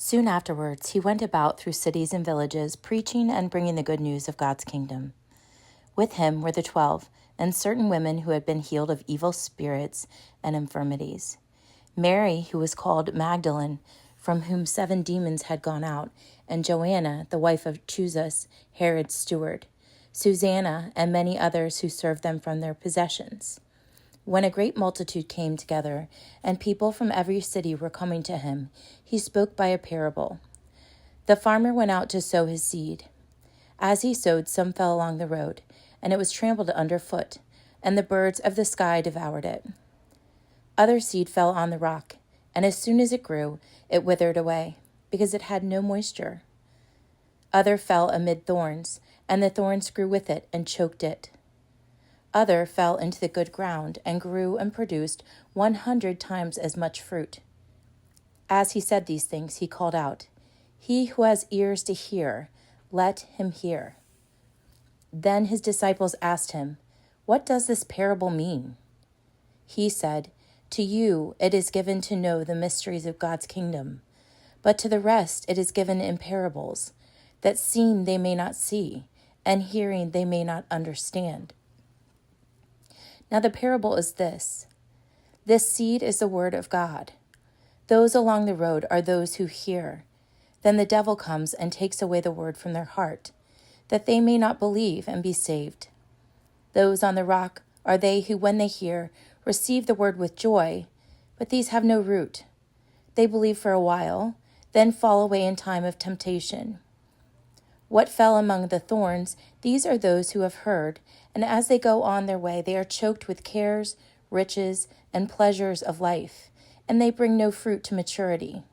Soon afterwards, he went about through cities and villages, preaching and bringing the good news of God's kingdom. With him were the 12, and certain women who had been healed of evil spirits and infirmities. Mary, who was called Magdalene, from whom 7 demons had gone out, and Joanna, the wife of Chuza, Herod's steward, Susanna, and many others who served them from their possessions. When a great multitude came together, and people from every city were coming to him, he spoke by a parable. The farmer went out to sow his seed. As he sowed, some fell along the road, and it was trampled underfoot, and the birds of the sky devoured it. Other seed fell on the rock, and as soon as it grew, it withered away, because it had no moisture. Other fell amid thorns, and the thorns grew with it and choked it. Other fell into the good ground and grew and produced 100 times as much fruit. As he said these things, he called out, "He who has ears to hear, let him hear." Then his disciples asked him, "What does this parable mean?" He said, "To you it is given to know the mysteries of God's kingdom, but to the rest it is given in parables, that seeing they may not see, and hearing they may not understand." Now the parable is this. This seed is the word of God. Those along the road are those who hear. Then the devil comes and takes away the word from their heart, that they may not believe and be saved. Those on the rock are they who, when they hear, receive the word with joy, but these have no root. They believe for a while, then fall away in time of temptation. What fell among the thorns, these are those who have heard, and as they go on their way, they are choked with cares, riches, and pleasures of life, and they bring no fruit to maturity.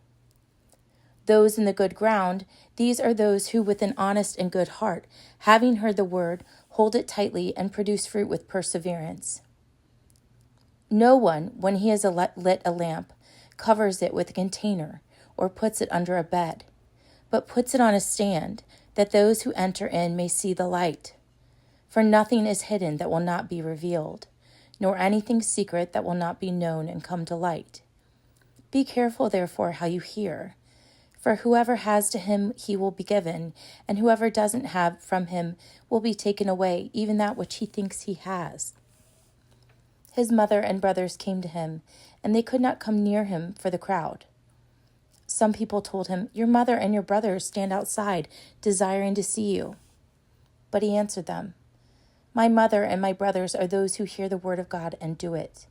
Those in the good ground, these are those who with an honest and good heart, having heard the word, hold it tightly and produce fruit with perseverance. No one, when he has lit a lamp, covers it with a container or puts it under a bed, but puts it on a stand, that those who enter in may see the light. For nothing is hidden that will not be revealed, nor anything secret that will not be known and come to light. Be careful, therefore, how you hear. For whoever has to him he will be given, and whoever doesn't have from him will be taken away, even that which he thinks he has. His mother and brothers came to him, and they could not come near him for the crowd. Some people told him, "Your mother and your brothers stand outside, desiring to see you." But he answered them, "My mother and my brothers are those who hear the word of God and do it."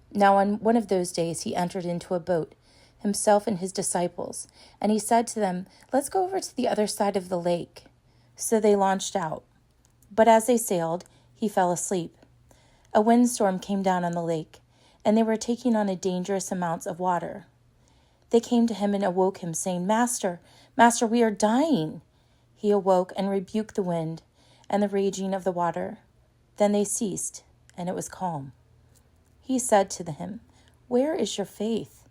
Now on one of those days he entered into a boat, himself and his disciples, and he said to them, "Let's go over to the other side of the lake." So they launched out. But as they sailed, he fell asleep. A windstorm came down on the lake, and they were taking on a dangerous amounts of water. They came to him and awoke him, saying, Master, Master, we are dying." He awoke and rebuked the wind and the raging of the water. Then they ceased, and it was calm. He said to him, "Where is your faith?"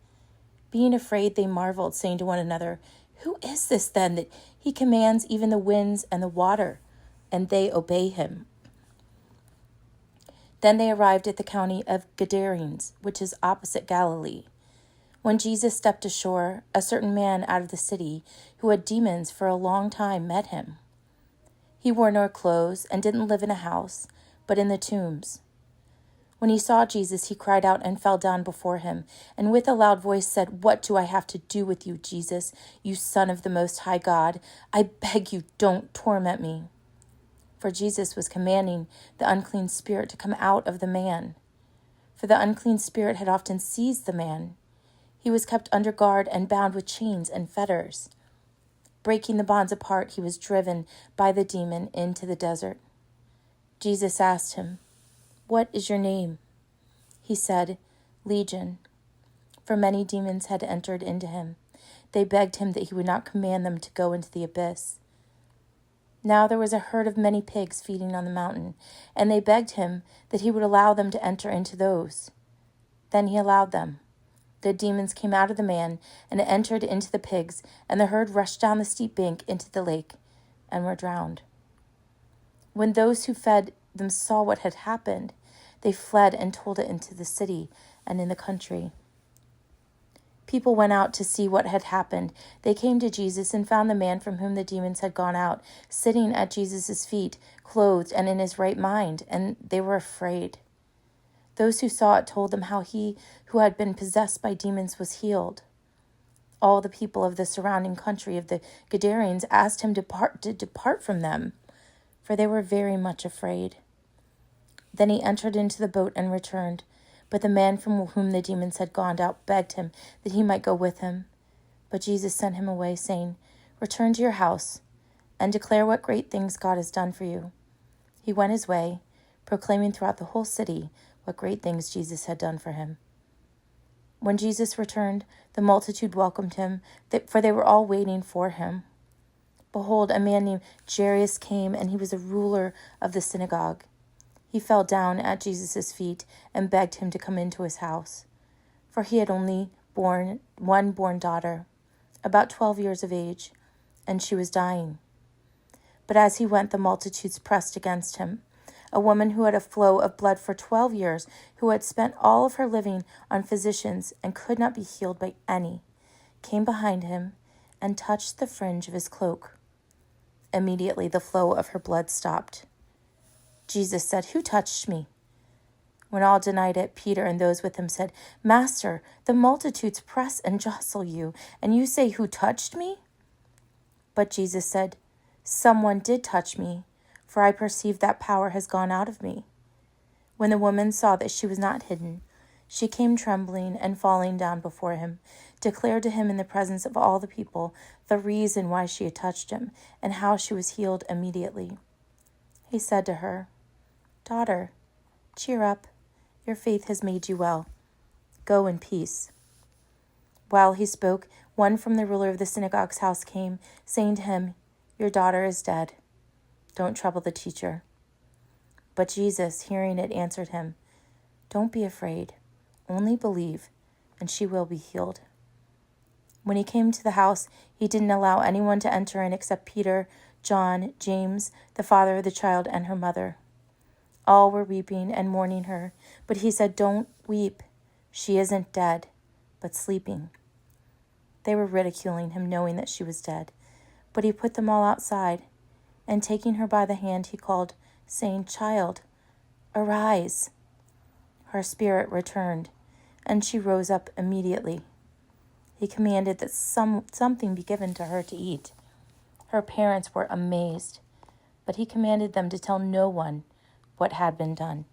Being afraid, they marveled, saying to one another, "Who is this then, that he commands even the winds and the water, and they obey him?" Then they arrived at the county of Gadarenes, which is opposite Galilee. When Jesus stepped ashore, a certain man out of the city, who had demons for a long time, met him. He wore no clothes and didn't live in a house, but in the tombs. When he saw Jesus, he cried out and fell down before him, and with a loud voice said, "What do I have to do with you, Jesus, you Son of the Most High God? I beg you, don't torment me." For Jesus was commanding the unclean spirit to come out of the man. For the unclean spirit had often seized the man. He was kept under guard and bound with chains and fetters. Breaking the bonds apart, he was driven by the demon into the desert. Jesus asked him, "What is your name?" He said, "Legion," for many demons had entered into him. They begged him that he would not command them to go into the abyss. Now there was a herd of many pigs feeding on the mountain, and they begged him that he would allow them to enter into those. Then he allowed them. The demons came out of the man and entered into the pigs, and the herd rushed down the steep bank into the lake and were drowned. When those who fed them saw what had happened, they fled and told it into the city and in the country. People went out to see what had happened. They came to Jesus and found the man from whom the demons had gone out, sitting at Jesus' feet, clothed and in his right mind, and they were afraid. Those who saw it told them how he who had been possessed by demons was healed. All the people of the surrounding country of the Gadarenes asked him to depart from them, for they were very much afraid. Then he entered into the boat and returned. But the man from whom the demons had gone out begged him that he might go with him. But Jesus sent him away, saying, "Return to your house and declare what great things God has done for you." He went his way, proclaiming throughout the whole city what great things Jesus had done for him. When Jesus returned, the multitude welcomed him, for they were all waiting for him. Behold, a man named Jairus came, and he was a ruler of the synagogue. He fell down at Jesus' feet and begged him to come into his house, for he had only one born daughter, about 12 years of age, and she was dying. But as he went, the multitudes pressed against him. A woman who had a flow of blood for 12 years, who had spent all of her living on physicians and could not be healed by any, came behind him and touched the fringe of his cloak. Immediately the flow of her blood stopped. Jesus said, "Who touched me?" When all denied it, Peter and those with him said, "Master, the multitudes press and jostle you, and you say, 'Who touched me?'" But Jesus said, "Someone did touch me, for I perceive that power has gone out of me." When the woman saw that she was not hidden, she came trembling and falling down before him, declared to him in the presence of all the people the reason why she had touched him, and how she was healed immediately. He said to her, "Daughter, cheer up. Your faith has made you well. Go in peace." While he spoke, one from the ruler of the synagogue's house came, saying to him, "Your daughter is dead. Don't trouble the teacher." But Jesus, hearing it, answered him, "Don't be afraid. Only believe, and she will be healed." When he came to the house, he didn't allow anyone to enter in except Peter, John, James, the father of the child, and her mother. All were weeping and mourning her, but he said, "Don't weep. She isn't dead, but sleeping." They were ridiculing him, knowing that she was dead. But he put them all outside, and taking her by the hand, he called, saying, "Child, arise." Her spirit returned, and she rose up immediately. He commanded that something be given to her to eat. Her parents were amazed, but he commanded them to tell no one what had been done.